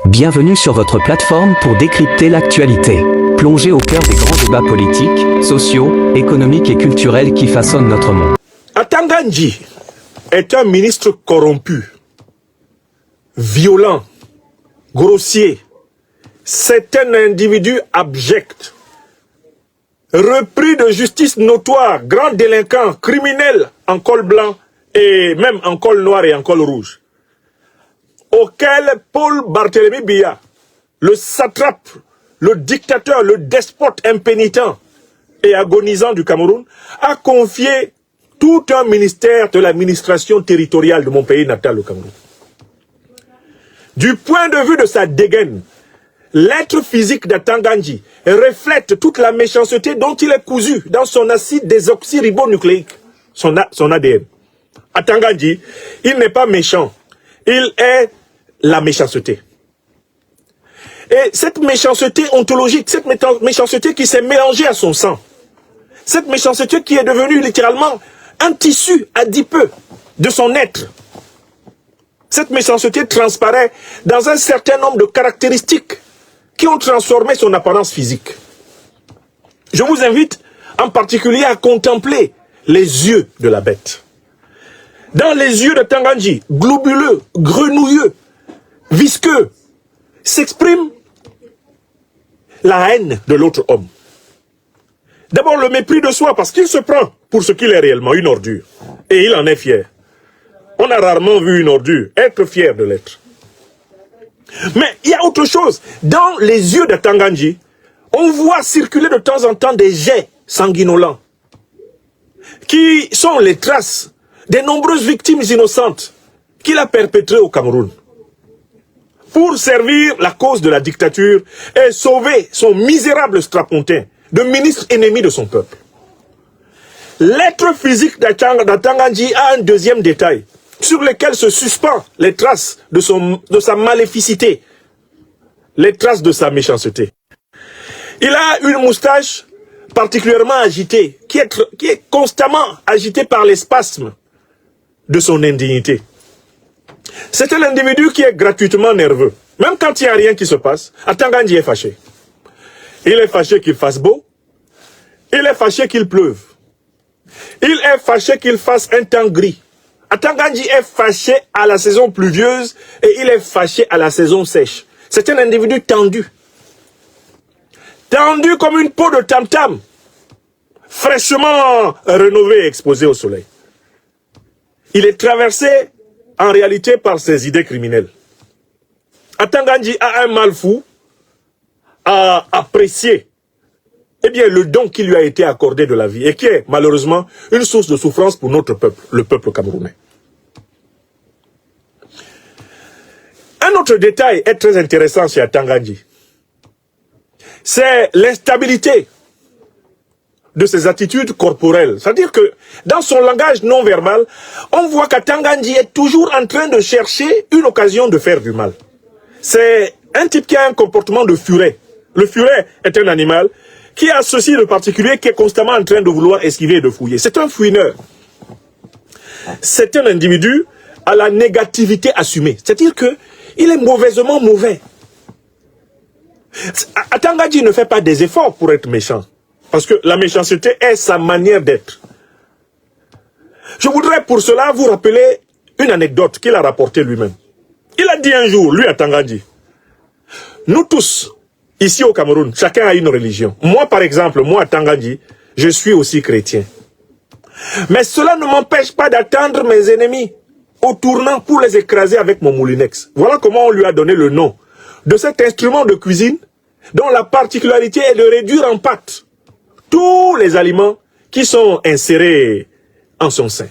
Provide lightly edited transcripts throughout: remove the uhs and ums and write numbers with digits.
Bienvenue sur votre plateforme pour décrypter l'actualité. Plongez au cœur des grands débats politiques, sociaux, économiques et culturels qui façonnent notre monde. Atanga Nji est un ministre corrompu, violent, grossier. C'est un individu abject, repris de justice notoire, grand délinquant, criminel en col blanc et même en col noir et en col rouge, auquel Paul Barthélémy Biya, le satrape, le dictateur, le despote impénitent et agonisant du Cameroun, a confié tout un ministère de l'administration territoriale de mon pays natal, le Cameroun. Du point de vue de sa dégaine, l'être physique d'Atanga Nji reflète toute la méchanceté dont il est cousu dans son acide désoxyribonucléique, son ADN. Atanga Nji, il n'est pas méchant, il est la méchanceté. Et cette méchanceté ontologique, cette méchanceté qui s'est mélangée à son sang, cette méchanceté qui est devenue littéralement un tissu adipeux de son être, cette méchanceté transparaît dans un certain nombre de caractéristiques qui ont transformé son apparence physique. Je vous invite en particulier à contempler les yeux de la bête. Dans les yeux de Atanga Nji, globuleux, grenouilleux, visqueux, s'exprime la haine de l'autre homme. D'abord le mépris de soi parce qu'il se prend pour ce qu'il est réellement, une ordure. Et il en est fier. On a rarement vu une ordure être fier de l'être. Mais il y a autre chose. Dans les yeux d'Atanga Nji, on voit circuler de temps en temps des jets sanguinolents qui sont les traces des nombreuses victimes innocentes qu'il a perpétrées au Cameroun pour servir la cause de la dictature et sauver son misérable strapontin de ministre ennemi de son peuple. L'être physique d'Atanga Nji a un deuxième détail sur lequel se suspendent les traces de sa maléficité, les traces de sa méchanceté. Il a une moustache particulièrement agitée, qui est constamment agitée par les spasmes de son indignité. C'est un individu qui est gratuitement nerveux. Même quand il n'y a rien qui se passe, Atanga Nji est fâché. Il est fâché qu'il fasse beau, il est fâché qu'il pleuve, il est fâché qu'il fasse un temps gris. Atanga Nji est fâché à la saison pluvieuse et il est fâché à la saison sèche. C'est un individu tendu. Tendu comme une peau de tam-tam, fraîchement rénové et exposé au soleil. Il est traversé en réalité par ses idées criminelles. Atanga Nji a un mal fou à apprécier le don qui lui a été accordé de la vie et qui est malheureusement une source de souffrance pour notre peuple, le peuple camerounais. Un autre détail est très intéressant chez Atanga Nji. C'est l'instabilité de ses attitudes corporelles. C'est-à-dire que dans son langage non verbal, on voit qu'Atanga Nji est toujours en train de chercher une occasion de faire du mal. C'est un type qui a un comportement de furet. Le furet est un animal qui a ceci de particulier, qui est constamment en train de vouloir esquiver et de fouiller. C'est un fouineur. C'est un individu à la négativité assumée. C'est-à-dire qu'il est mauvaisement mauvais. Atanga Nji ne fait pas des efforts pour être méchant. Parce que la méchanceté est sa manière d'être. Je voudrais pour cela vous rappeler une anecdote qu'il a rapportée lui-même. Il a dit un jour, lui Atanga Nji, nous tous, ici au Cameroun, chacun a une religion. Moi, par exemple, moi, Atanga Nji, je suis aussi chrétien. Mais cela ne m'empêche pas d'attendre mes ennemis au tournant pour les écraser avec mon moulinex. Voilà comment on lui a donné le nom de cet instrument de cuisine dont la particularité est de réduire en pâte tous les aliments qui sont insérés en son sein.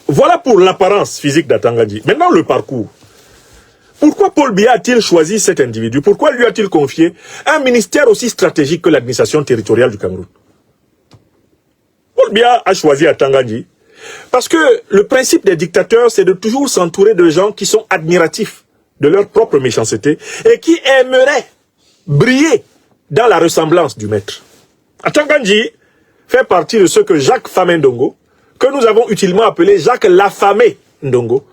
Voilà pour l'apparence physique d'Atanga Nji. Maintenant, le parcours. Pourquoi Paul Biya a-t-il choisi cet individu? Pourquoi lui a-t-il confié un ministère aussi stratégique que l'administration territoriale du Cameroun? Paul Biya a choisi Atanga Nji parce que le principe des dictateurs, c'est de toujours s'entourer de gens qui sont admiratifs de leur propre méchanceté et qui aimeraient briller dans la ressemblance du maître. Atanga Nji fait partie de ceux que Jacques Famé Ndongo, que nous avons utilement appelé Jacques l'affamé Ndongo,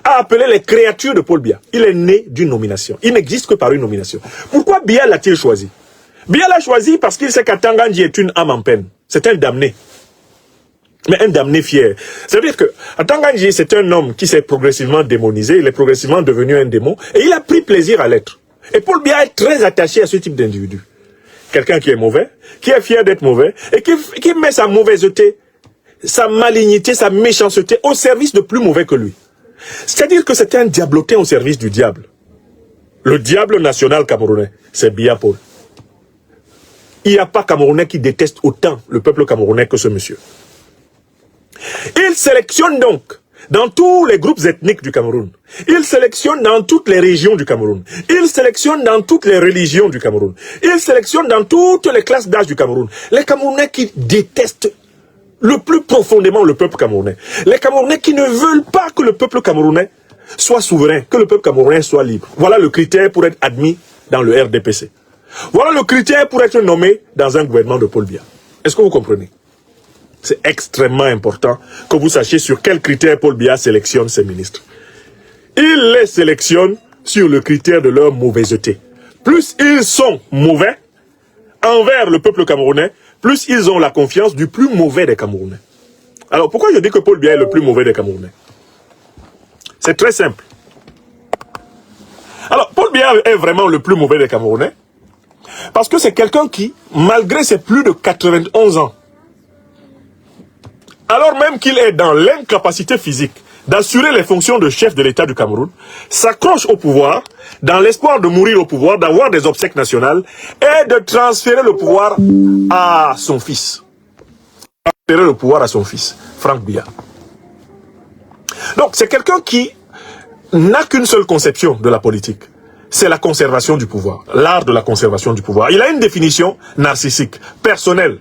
a appelé les créatures de Paul Biya. Il est né d'une nomination. Il n'existe que par une nomination. Pourquoi Biya l'a-t-il choisi? Biya l'a choisi parce qu'il sait qu'Atangandji est une âme en peine. C'est un damné. Mais un damné fier. Ça veut dire que Atangandji, c'est un homme qui s'est progressivement démonisé, il est progressivement devenu un démon, et il a pris plaisir à l'être. Et Paul Biya est très attaché à ce type d'individu. Quelqu'un qui est mauvais, qui est fier d'être mauvais, et qui met sa mauvaiseté, sa malignité, sa méchanceté au service de plus mauvais que lui. C'est-à-dire que c'est un diablotin au service du diable. Le diable national camerounais, c'est Biya Paul. Il n'y a pas Camerounais qui déteste autant le peuple camerounais que ce monsieur. Il sélectionne donc dans tous les groupes ethniques du Cameroun. Il sélectionne dans toutes les régions du Cameroun. Il sélectionne dans toutes les religions du Cameroun. Il sélectionne dans toutes les classes d'âge du Cameroun. Les Camerounais qui détestent le plus profondément le peuple camerounais. Les Camerounais qui ne veulent pas que le peuple camerounais soit souverain, que le peuple camerounais soit libre. Voilà le critère pour être admis dans le RDPC. Voilà le critère pour être nommé dans un gouvernement de Paul Biya. Est-ce que vous comprenez? C'est extrêmement important que vous sachiez sur quels critères Paul Biya sélectionne ses ministres. Il les sélectionne sur le critère de leur mauvaiseté. Plus ils sont mauvais envers le peuple camerounais, plus ils ont la confiance du plus mauvais des Camerounais. Alors pourquoi je dis que Paul Biya est le plus mauvais des Camerounais? C'est très simple. Alors Paul Biya est vraiment le plus mauvais des Camerounais parce que c'est quelqu'un qui, malgré ses plus de 91 ans, alors même qu'il est dans l'incapacité physique d'assurer les fonctions de chef de l'État du Cameroun, s'accroche au pouvoir dans l'espoir de mourir au pouvoir, d'avoir des obsèques nationales et de transférer le pouvoir à son fils. Transférer le pouvoir à son fils, Franck Biya. Donc c'est quelqu'un qui n'a qu'une seule conception de la politique. C'est la conservation du pouvoir, l'art de la conservation du pouvoir. Il a une définition narcissique, personnelle.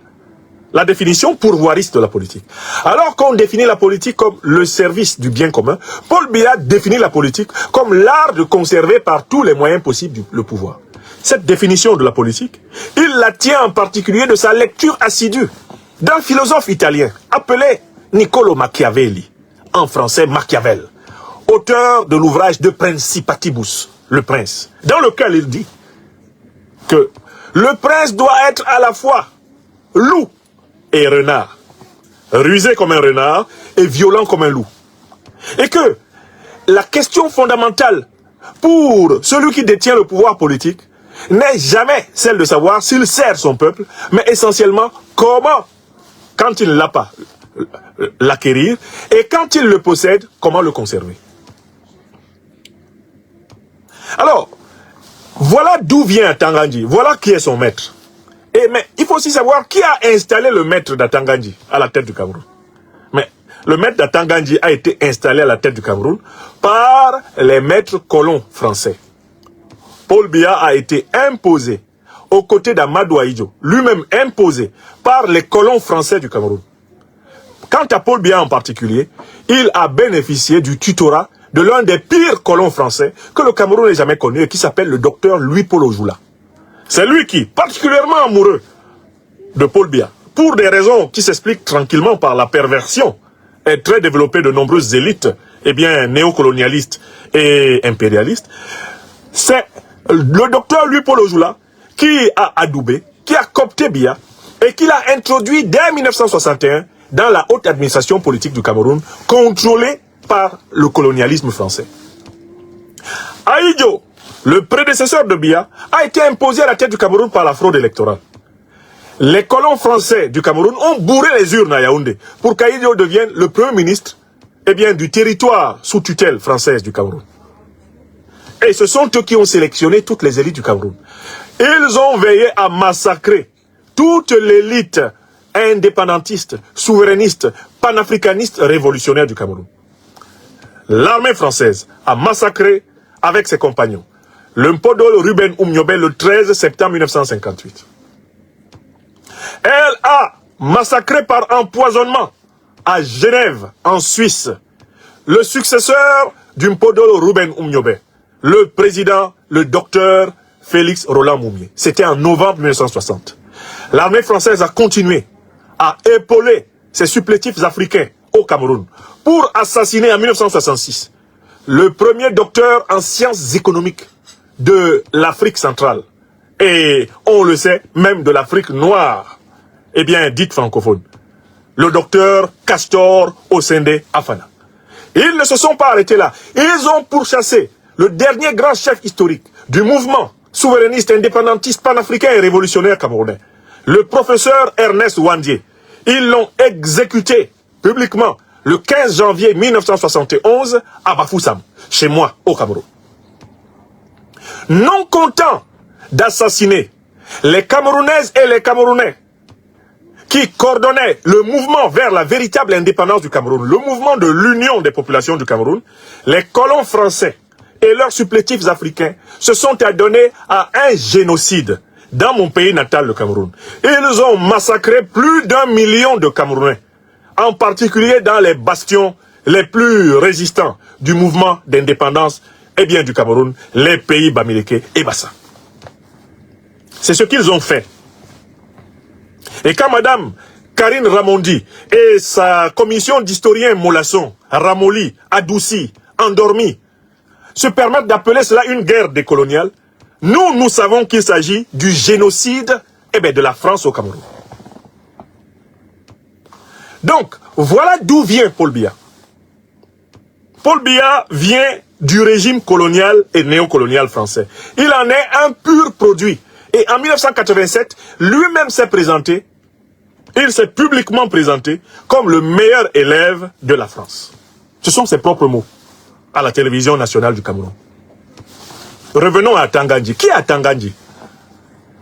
La définition pourvoiriste de la politique. Alors qu'on définit la politique comme le service du bien commun, Paul Biya définit la politique comme l'art de conserver par tous les moyens possibles le pouvoir. Cette définition de la politique, il la tient en particulier de sa lecture assidue d'un philosophe italien appelé Niccolo Machiavelli, en français Machiavel, auteur de l'ouvrage De Principatibus, le prince, dans lequel il dit que le prince doit être à la fois loup et renard, rusé comme un renard et violent comme un loup. Et que la question fondamentale pour celui qui détient le pouvoir politique n'est jamais celle de savoir s'il sert son peuple, mais essentiellement comment, quand il ne l'a pas, l'acquérir, et quand il le possède, comment le conserver. Alors, voilà d'où vient Atangandji, voilà qui est son maître. Mais il faut aussi savoir qui a installé le maître d'Atangandji à la tête du Cameroun. Mais le maître d'Atangandji a été installé à la tête du Cameroun par les maîtres colons français. Paul Biya a été imposé aux côtés d'Amadou Ahidjo, lui-même imposé par les colons français du Cameroun. Quant à Paul Biya en particulier, il a bénéficié du tutorat de l'un des pires colons français que le Cameroun n'ait jamais connu et qui s'appelle le docteur Louis-Paul Ojula. C'est lui qui, particulièrement amoureux de Paul Biya, pour des raisons qui s'expliquent tranquillement par la perversion et très développée de nombreuses élites, néocolonialistes et impérialistes, c'est le docteur Louis-Paul Ojula qui a adoubé, qui a coopté Biya et qui l'a introduit dès 1961 dans la haute administration politique du Cameroun, contrôlée par le colonialisme français. Ahidjo, le prédécesseur de Biya, a été imposé à la tête du Cameroun par la fraude électorale. Les colons français du Cameroun ont bourré les urnes à Yaoundé pour qu'Ahidjo devienne le premier ministre du territoire sous tutelle française du Cameroun. Et ce sont eux qui ont sélectionné toutes les élites du Cameroun. Ils ont veillé à massacrer toute l'élite indépendantiste, souverainiste, panafricaniste, révolutionnaire du Cameroun. L'armée française a massacré avec ses compagnons le Mpodolo Ruben Oumniobé le 13 septembre 1958. Elle a massacré par empoisonnement à Genève, en Suisse, le successeur du Mpodolo Ruben Oumniobé, le président, le docteur Félix Roland Moumié. C'était en novembre 1960. L'armée française a continué à épauler ses supplétifs africains au Cameroun pour assassiner en 1966 le premier docteur en sciences économiques de l'Afrique centrale. Et on le sait, même de l'Afrique noire. Eh bien, dite francophone. Le docteur Castor Osende Afana. Ils ne se sont pas arrêtés là. Ils ont pourchassé le dernier grand chef historique du mouvement souverainiste, indépendantiste, panafricain et révolutionnaire camerounais, le professeur Ernest Ouandié. Ils l'ont exécuté publiquement le 15 janvier 1971 à Bafoussam, chez moi, au Cameroun. Non content d'assassiner les Camerounaises et les Camerounais qui coordonnaient le mouvement vers la véritable indépendance du Cameroun, le mouvement de l'union des populations du Cameroun, les colons français et leurs supplétifs africains se sont adonnés à un génocide dans mon pays natal, le Cameroun. Ils ont massacré plus d'1 million de Camerounais, en particulier dans les bastions les plus résistants du mouvement d'indépendance et bien du Cameroun, les pays Bamileke et Bassa. C'est ce qu'ils ont fait. Et quand Madame Karine Ramondi et sa commission d'historiens Molasson, ramollis, adoucis, endormis, se permettent d'appeler cela une guerre décoloniale, nous savons qu'il s'agit du génocide de la France au Cameroun. Donc, voilà d'où vient Paul Biya. Paul Biya vient du régime colonial et néocolonial français. Il en est un pur produit. Et en 1987, lui-même s'est présenté, il s'est publiquement présenté comme le meilleur élève de la France. Ce sont ses propres mots à la télévision nationale du Cameroun. Revenons à Tangandji. Qui est Tangandji?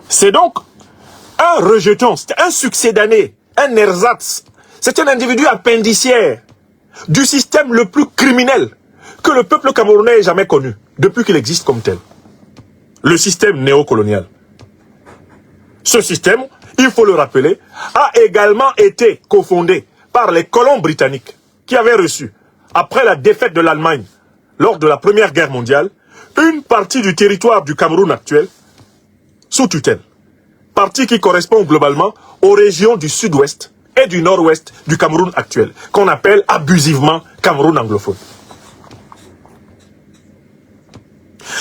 C'est donc un rejeton, c'est un succédané, un ersatz. C'est un individu appendiciaire du système le plus criminel que le peuple camerounais ait jamais connu, depuis qu'il existe comme tel. Le système néocolonial. Ce système, il faut le rappeler, a également été cofondé par les colons britanniques qui avaient reçu, après la défaite de l'Allemagne lors de la Première Guerre mondiale, une partie du territoire du Cameroun actuel sous tutelle. Partie qui correspond globalement aux régions du sud-ouest et du nord-ouest du Cameroun actuel, qu'on appelle abusivement Cameroun anglophone.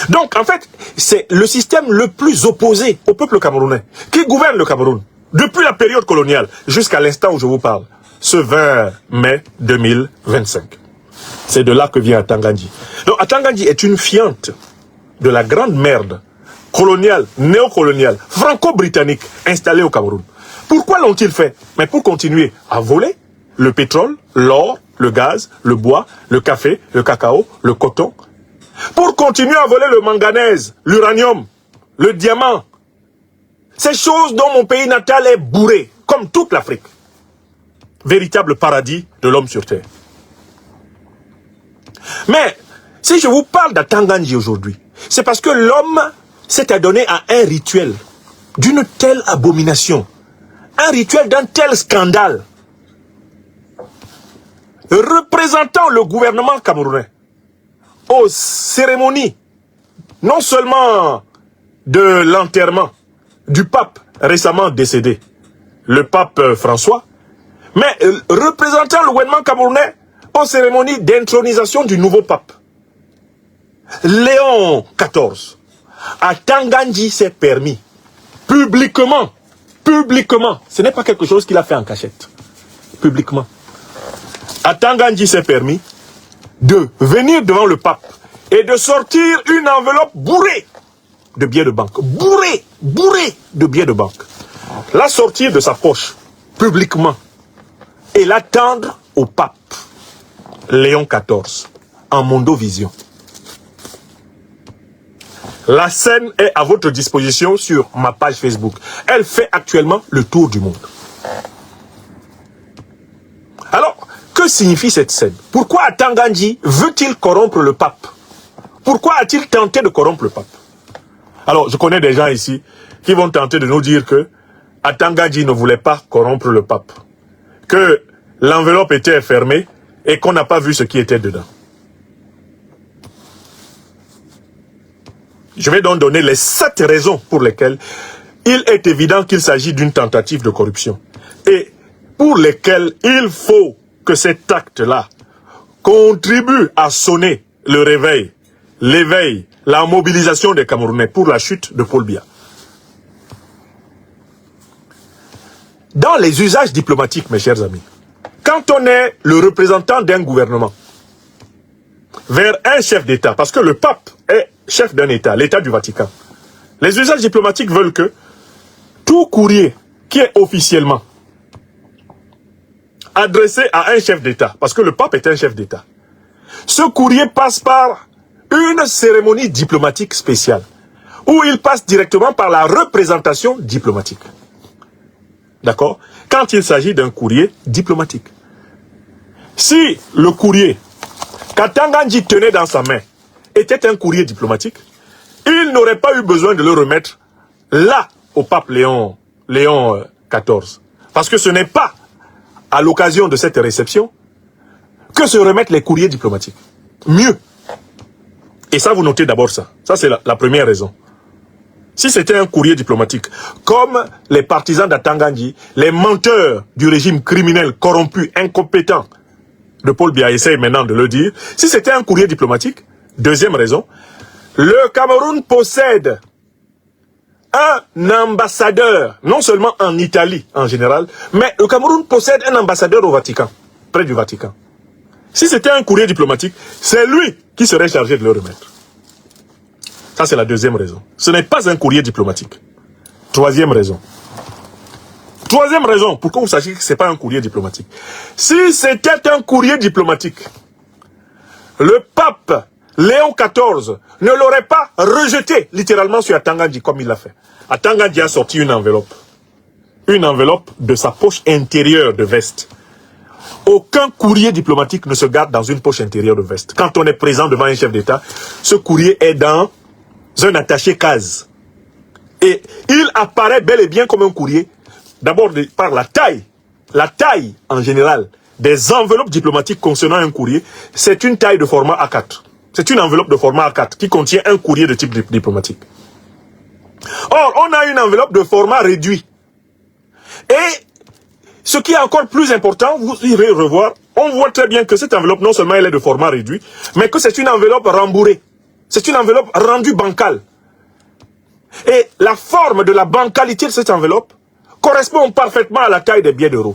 Donc, en fait, c'est le système le plus opposé au peuple camerounais, qui gouverne le Cameroun, depuis la période coloniale, jusqu'à l'instant où je vous parle, ce 20 mai 2025. C'est de là que vient Tangandji. Donc, Tangandji est une fiente de la grande merde coloniale, néocoloniale, franco-britannique, installée au Cameroun. Pourquoi l'ont-ils fait? Mais pour continuer à voler le pétrole, l'or, le gaz, le bois, le café, le cacao, le coton, pour continuer à voler le manganèse, l'uranium, le diamant. Ces choses dont mon pays natal est bourré, comme toute l'Afrique. Véritable paradis de l'homme sur terre. Mais, si je vous parle d'Tangandji aujourd'hui, c'est parce que l'homme s'est adonné à un rituel d'une telle abomination, un rituel d'un tel scandale, représentant le gouvernement camerounais aux cérémonies, non seulement de l'enterrement du pape récemment décédé, le pape François, mais représentant le gouvernement camerounais aux cérémonies d'intronisation du nouveau pape, Léon XIV. Tangandji s'est permis, publiquement, ce n'est pas quelque chose qu'il a fait en cachette, publiquement, Tangandji s'est permis de venir devant le pape et de sortir une enveloppe bourrée de billets de banque. Bourrée de billets de banque. La sortir de sa poche, publiquement, et l'attendre au pape, Léon XIV, en mondovision. La scène est à votre disposition sur ma page Facebook. Elle fait actuellement le tour du monde. Alors, que signifie cette scène? Pourquoi Tangandji veut-il corrompre le pape? Pourquoi a-t-il tenté de corrompre le pape? Alors, je connais des gens ici qui vont tenter de nous dire que Tangandji ne voulait pas corrompre le pape, que l'enveloppe était fermée et qu'on n'a pas vu ce qui était dedans. Je vais donc donner les 7 raisons pour lesquelles il est évident qu'il s'agit d'une tentative de corruption et pour lesquelles il faut que cet acte-là contribue à sonner le réveil, l'éveil, la mobilisation des Camerounais pour la chute de Paul Biya. Dans les usages diplomatiques, mes chers amis, quand on est le représentant d'un gouvernement vers un chef d'État, parce que le pape est chef d'un État, l'État du Vatican, les usages diplomatiques veulent que tout courrier qui est officiellement adressé à un chef d'État, parce que le pape est un chef d'État, ce courrier passe par une cérémonie diplomatique spéciale, où il passe directement par la représentation diplomatique. D'accord? Quand il s'agit d'un courrier diplomatique. Si le courrier qu'Atanga Ndji tenait dans sa main était un courrier diplomatique, il n'aurait pas eu besoin de le remettre là au pape Léon XIV. Parce que ce n'est pas à l'occasion de cette réception que se remettent les courriers diplomatiques. Mieux. Et ça, vous notez d'abord ça. Ça, c'est la première raison. Si c'était un courrier diplomatique, comme les partisans d'Atanga Ndji, les menteurs du régime criminel, corrompu, incompétent de Paul Biya essaye maintenant de le dire, si c'était un courrier diplomatique, deuxième raison, le Cameroun possède un ambassadeur, non seulement en Italie en général, mais le Cameroun possède un ambassadeur au Vatican, près du Vatican. Si c'était un courrier diplomatique, c'est lui qui serait chargé de le remettre. Ça, c'est la deuxième raison. Ce n'est pas un courrier diplomatique. Troisième raison. Troisième raison, pour que vous sachiez que ce n'est pas un courrier diplomatique. Si c'était un courrier diplomatique, le pape Léon XIV ne l'aurait pas rejeté littéralement sur Atanga Ndji comme il l'a fait. Atanga Ndji a sorti une enveloppe de sa poche intérieure de veste. Aucun courrier diplomatique ne se garde dans une poche intérieure de veste. Quand on est présent devant un chef d'État, ce courrier est dans un attaché case. Et il apparaît bel et bien comme un courrier, d'abord par la taille en général des enveloppes diplomatiques concernant un courrier, c'est une taille de format A4. C'est une enveloppe de format A4 qui contient un courrier de type diplomatique. Or, on a une enveloppe de format réduit. Et ce qui est encore plus important, vous irez revoir, on voit très bien que cette enveloppe, non seulement elle est de format réduit, mais que c'est une enveloppe rembourrée. C'est une enveloppe rendue bancale. Et la forme de la bancalité de cette enveloppe correspond parfaitement à la taille des billets d'euros.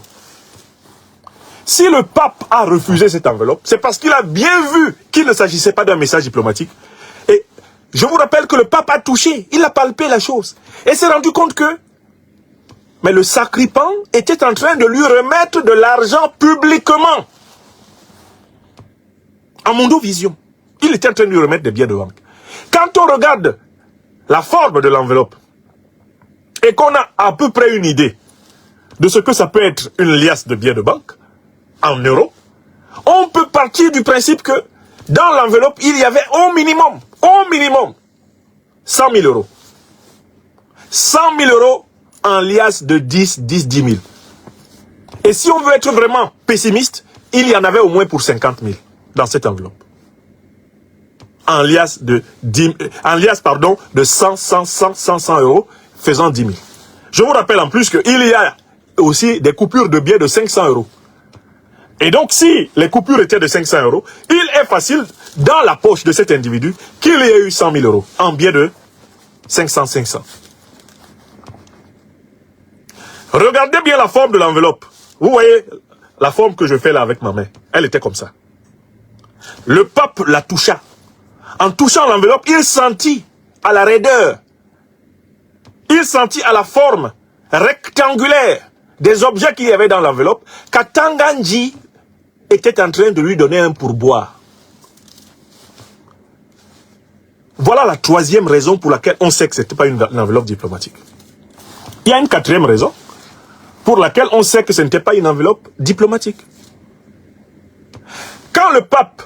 Si le pape a refusé cette enveloppe, c'est parce qu'il a bien vu qu'il ne s'agissait pas d'un message diplomatique. Et je vous rappelle que le pape a touché, il a palpé la chose. Et s'est rendu compte que mais le sacripant était en train de lui remettre de l'argent publiquement. En Mondovision, il était en train de lui remettre des billets de banque. Quand on regarde la forme de l'enveloppe et qu'on a à peu près une idée de ce que ça peut être une liasse de billets de banque, en euros, on peut partir du principe que dans l'enveloppe, il y avait au minimum 100 000 euros. 100 000 euros en liasse de 10 000. Et si on veut être vraiment pessimiste, il y en avait au moins pour 50 000 dans cette enveloppe. En liasse de 100 euros, faisant 10 000. Je vous rappelle en plus qu'il y a aussi des coupures de billets de 500 euros. Et donc, si les coupures étaient de 500 euros, il est facile, dans la poche de cet individu, qu'il y ait eu 100 000 euros en billets de 500. Regardez bien la forme de l'enveloppe. Vous voyez la forme que je fais là avec ma main. Elle était comme ça. Le pape la toucha. En touchant l'enveloppe, il sentit à la raideur, il sentit à la forme rectangulaire des objets qu'il y avait dans l'enveloppe qu'Atanga Ndji était en train de lui donner un pourboire. Voilà la troisième raison pour laquelle on sait que ce n'était pas une enveloppe diplomatique. Il y a une quatrième raison pour laquelle on sait que ce n'était pas une enveloppe diplomatique. Quand le pape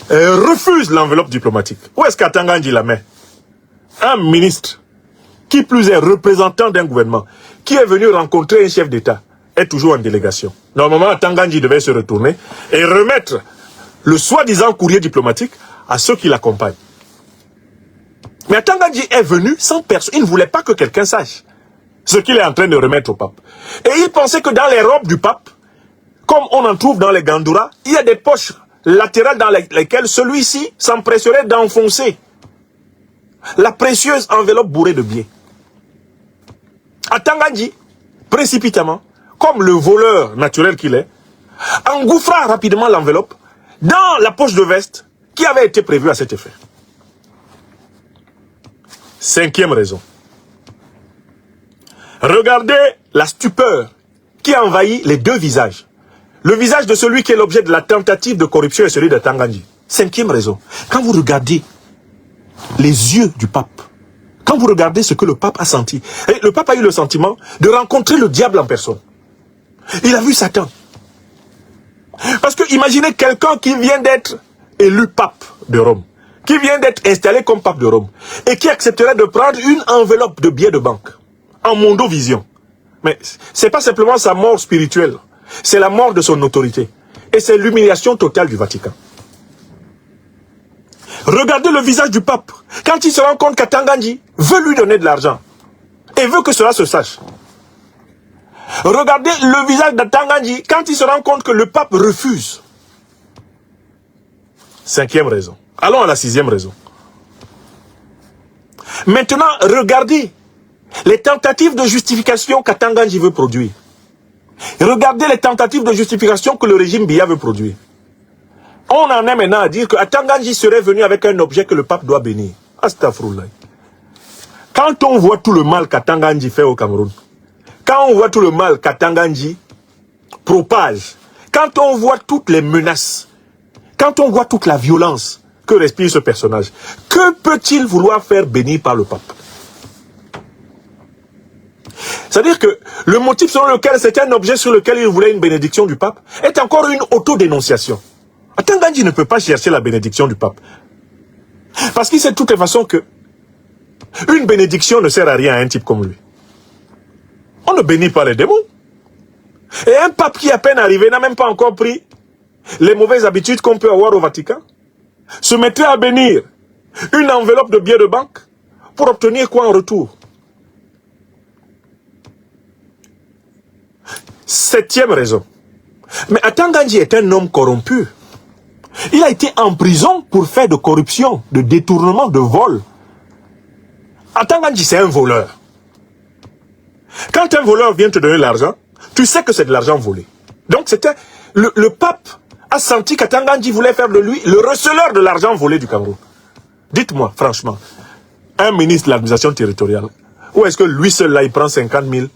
refuse l'enveloppe diplomatique, où est-ce qu'Atanga Ndji la met? Un ministre, qui plus est représentant d'un gouvernement, qui est venu rencontrer un chef d'État, est toujours en délégation. Normalement, Atanga Ndji devait se retourner et remettre le soi-disant courrier diplomatique à ceux qui l'accompagnent. Mais Atanga Ndji est venu sans personne. Il ne voulait pas que quelqu'un sache ce qu'il est en train de remettre au pape. Et il pensait que dans les robes du pape, comme on en trouve dans les Gandoura, il y a des poches latérales dans lesquelles celui-ci s'empresserait d'enfoncer la précieuse enveloppe bourrée de billets. Atangandji, précipitamment, comme le voleur naturel qu'il est, engouffra rapidement l'enveloppe dans la poche de veste qui avait été prévue à cet effet. Cinquième raison. Regardez la stupeur qui envahit les deux visages. Le visage de celui qui est l'objet de la tentative de corruption et celui de Tangandji. Cinquième raison. Quand vous regardez les yeux du pape, quand vous regardez ce que le pape a senti, et le pape a eu le sentiment de rencontrer le diable en personne. Il a vu Satan. Parce que imaginez quelqu'un qui vient d'être élu pape de Rome, qui vient d'être installé comme pape de Rome, et qui accepterait de prendre une enveloppe de billets de banque, en mondovision. Mais c'est pas simplement sa mort spirituelle, c'est la mort de son autorité. Et c'est l'humiliation totale du Vatican. Regardez le visage du pape, quand il se rend compte qu'Atangandji veut lui donner de l'argent, et veut que cela se sache. Regardez le visage d'Atangandji quand il se rend compte que le pape refuse. Cinquième raison. Allons à la sixième raison. Maintenant, regardez les tentatives de justification qu'Atangandji veut produire. Regardez les tentatives de justification que le régime Biya veut produire. On en est maintenant à dire que Atangandji serait venu avec un objet que le pape doit bénir. Astaghfirullah. Quand on voit tout le mal qu'Atangandji fait au Cameroun, quand on voit tout le mal qu'Atangandji propage, quand on voit toutes les menaces, quand on voit toute la violence que respire ce personnage, que peut-il vouloir faire bénir par le pape? C'est-à-dire que le motif selon lequel c'était un objet sur lequel il voulait une bénédiction du pape est encore une autodénonciation. Atangandji ne peut pas chercher la bénédiction du pape. Parce qu'il sait de toutes les façons que une bénédiction ne sert à rien à un type comme lui. On ne bénit pas les démons. Et un pape qui à peine arrivé n'a même pas encore pris les mauvaises habitudes qu'on peut avoir au Vatican, se mettrait à bénir une enveloppe de billets de banque pour obtenir quoi en retour? Septième raison. Mais Atangandji est un homme corrompu. Il a été en prison pour faire de corruption, de détournement, de vol. Atangandji, c'est un voleur. Quand un voleur vient te donner l'argent, tu sais que c'est de l'argent volé. Donc c'était le pape a senti qu'Atangandji voulait faire de lui le receleur de l'argent volé du Cameroun. Dites-moi, franchement, un ministre de l'administration territoriale, où est-ce que lui seul là, il prend 50 000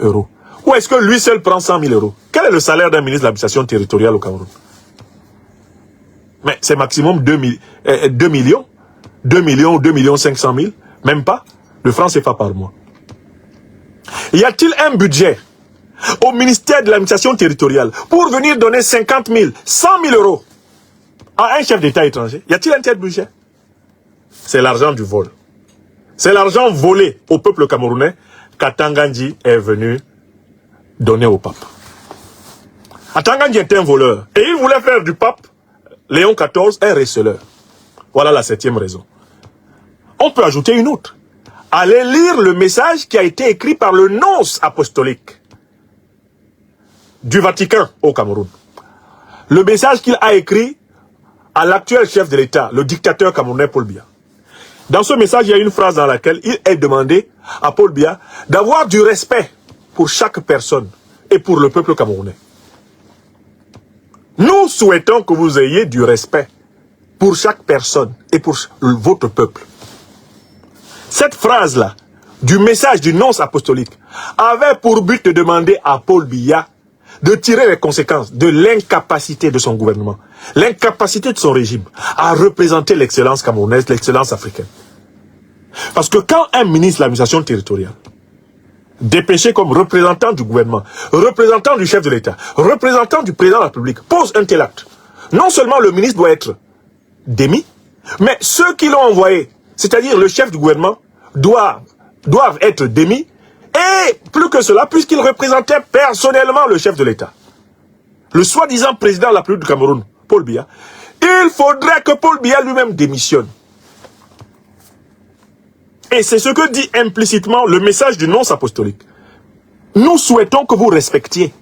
euros? Ou est-ce que lui seul prend 100 000 euros? Quel est le salaire d'un ministre de l'administration territoriale au Cameroun? Mais c'est maximum 2 millions, 2 500 000, même pas, de francs CFA par mois. Y a-t-il un budget au ministère de l'administration territoriale pour venir donner 50 000, 100 000 euros à un chef d'État étranger? Y a-t-il un tel budget? C'est l'argent du vol. C'est l'argent volé au peuple camerounais qu'Atangandji est venu donner au pape. Atangandji était un voleur. Et il voulait faire du pape Léon XIV un receleur. Voilà la septième raison. On peut ajouter une autre. Allez lire le message qui a été écrit par le nonce apostolique du Vatican au Cameroun. Le message qu'il a écrit à l'actuel chef de l'État, le dictateur camerounais Paul Biya. Dans ce message, il y a une phrase dans laquelle il est demandé à Paul Biya d'avoir du respect pour chaque personne et pour le peuple camerounais. Nous souhaitons que vous ayez du respect pour chaque personne et pour votre peuple. Cette phrase-là, du message du nonce apostolique, avait pour but de demander à Paul Biya de tirer les conséquences de l'incapacité de son gouvernement, l'incapacité de son régime à représenter l'excellence camerounaise, l'excellence africaine. Parce que quand un ministre de l'administration territoriale, dépêché comme représentant du gouvernement, représentant du chef de l'État, représentant du président de la République, pose un tel acte, non seulement le ministre doit être démis, mais ceux qui l'ont envoyé, c'est-à-dire le chef du gouvernement, doivent être démis, et plus que cela, puisqu'il représentait personnellement le chef de l'État. Le soi-disant président de la République du Cameroun, Paul Biya, il faudrait que Paul Biya lui-même démissionne. Et c'est ce que dit implicitement le message du nonce apostolique. Nous souhaitons que vous respectiez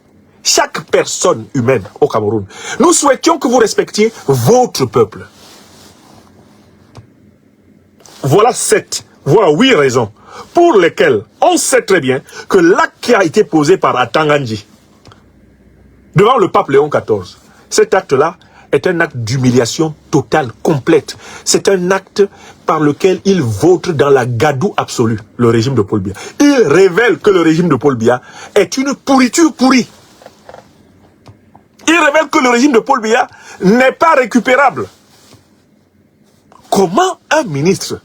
chaque personne humaine au Cameroun. Nous souhaitions que vous respectiez votre peuple. Voilà 7, voire 8 raisons pour lesquelles on sait très bien que l'acte qui a été posé par Atangandji devant le pape Léon XIV, cet acte-là est un acte d'humiliation totale, complète. C'est un acte par lequel il vautre dans la gadoue absolue le régime de Paul Biya. Il révèle que le régime de Paul Biya est une pourriture pourrie. Il révèle que le régime de Paul Biya n'est pas récupérable. Comment un ministre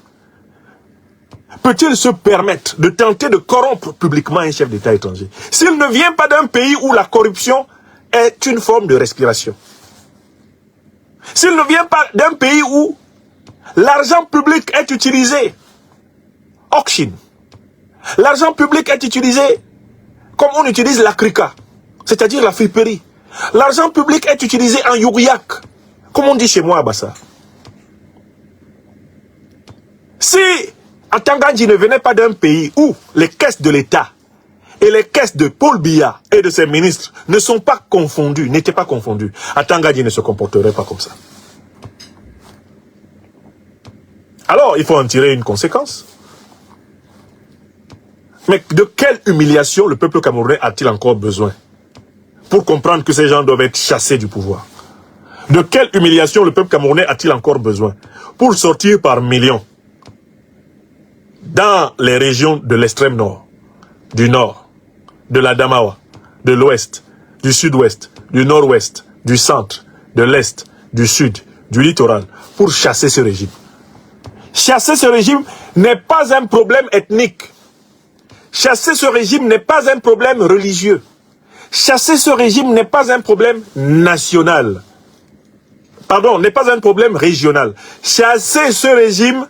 peut-il se permettre de tenter de corrompre publiquement un chef d'État étranger s'il ne vient pas d'un pays où la corruption est une forme de respiration? S'il ne vient pas d'un pays où l'argent public est utilisé, auction, l'argent public est utilisé comme on utilise la krika, c'est-à-dire la friperie. L'argent public est utilisé en youriak, comme on dit chez moi à Bassa. Si Atangandji ne venait pas d'un pays où les caisses de l'État et les caisses de Paul Biya et de ses ministres ne sont pas confondues, n'étaient pas confondues, Atangandji ne se comporterait pas comme ça. Alors, il faut en tirer une conséquence. Mais de quelle humiliation le peuple camerounais a-t-il encore besoin pour comprendre que ces gens doivent être chassés du pouvoir? De quelle humiliation le peuple camerounais a-t-il encore besoin pour sortir par millions dans les régions de l'extrême nord, du nord, de la Damawa, de l'ouest, du sud-ouest, du nord-ouest, du centre, de l'est, du sud, du littoral, pour chasser ce régime? Chasser ce régime n'est pas un problème ethnique. Chasser ce régime n'est pas un problème religieux. Chasser ce régime n'est pas un problème national. Pardon, n'est pas un problème régional. Chasser ce régime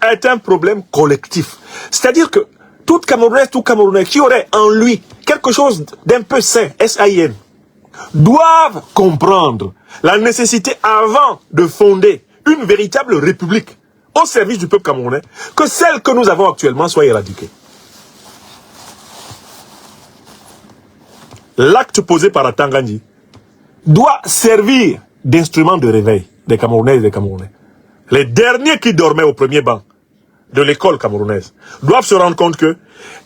est un problème collectif. C'est-à-dire que tout Camerounais, tout Camerounais qui aurait en lui quelque chose d'un peu sain, S-A-I-N, doivent comprendre la nécessité avant de fonder une véritable république au service du peuple camerounais, que celle que nous avons actuellement soit éradiquée. L'acte posé par Atangandji doit servir d'instrument de réveil des Camerounais et des Camerounais. Les derniers qui dormaient au premier banc de l'école camerounaise doivent se rendre compte que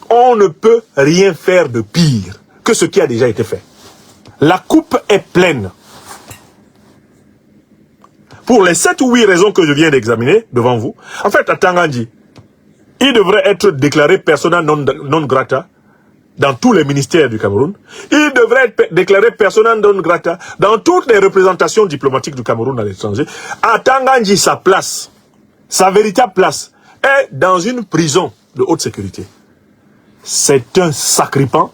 on ne peut rien faire de pire que ce qui a déjà été fait. La coupe est pleine. Pour les 7 ou 8 raisons que je viens d'examiner devant vous, en fait, Atangandji, il devrait être déclaré persona non grata dans tous les ministères du Cameroun. Il devrait être déclaré persona non grata dans toutes les représentations diplomatiques du Cameroun à l'étranger. Atangandji, sa place, sa véritable place, est dans une prison de haute sécurité. C'est un sacripant,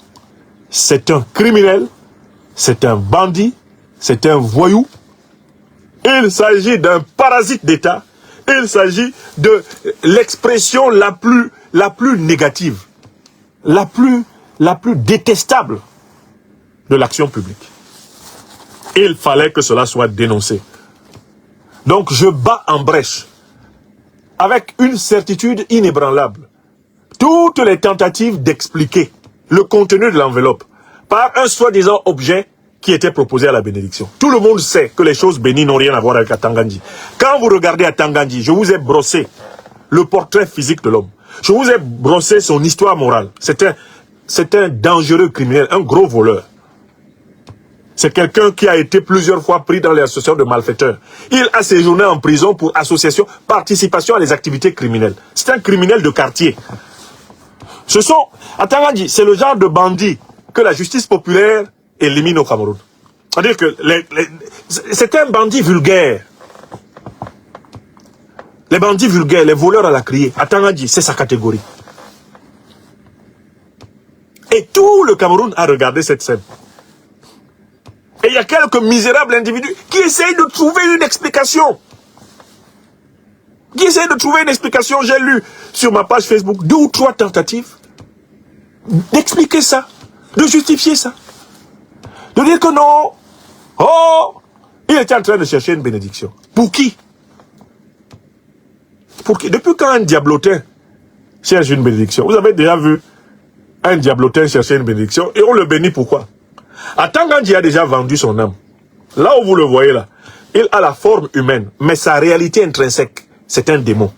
c'est un criminel, c'est un bandit, c'est un voyou. Il s'agit d'un parasite d'État. Il s'agit de l'expression la plus négative, la plus détestable de l'action publique. Il fallait que cela soit dénoncé. Donc je bats en brèche, avec une certitude inébranlable, toutes les tentatives d'expliquer le contenu de l'enveloppe par un soi-disant objet qui était proposé à la bénédiction. Tout le monde sait que les choses bénies n'ont rien à voir avec Atangandji. Quand vous regardez Atangandji, je vous ai brossé le portrait physique de l'homme. Je vous ai brossé son histoire morale. C'est un dangereux criminel, un gros voleur. C'est quelqu'un qui a été plusieurs fois pris dans les associations de malfaiteurs. Il a séjourné en prison pour association, participation à des activités criminelles. C'est un criminel de quartier. Atangandji, c'est le genre de bandit que la justice populaire élimine au Cameroun. C'est-à-dire que c'est un bandit vulgaire. Les bandits vulgaires, les voleurs à la criée, Atangandji, c'est sa catégorie. Et tout le Cameroun a regardé cette scène. Et il y a quelques misérables individus qui essayent de trouver une explication. J'ai lu sur ma page Facebook 2 ou 3 tentatives d'expliquer ça, de justifier ça. De dire que non, il était en train de chercher une bénédiction. Pour qui? Depuis quand un diablotin cherche une bénédiction? Vous avez déjà vu un diablotin cherchait une bénédiction et on le bénit pourquoi? Attends, Gandhi a déjà vendu son âme. Là où vous le voyez là, il a la forme humaine, mais sa réalité intrinsèque, c'est un démon.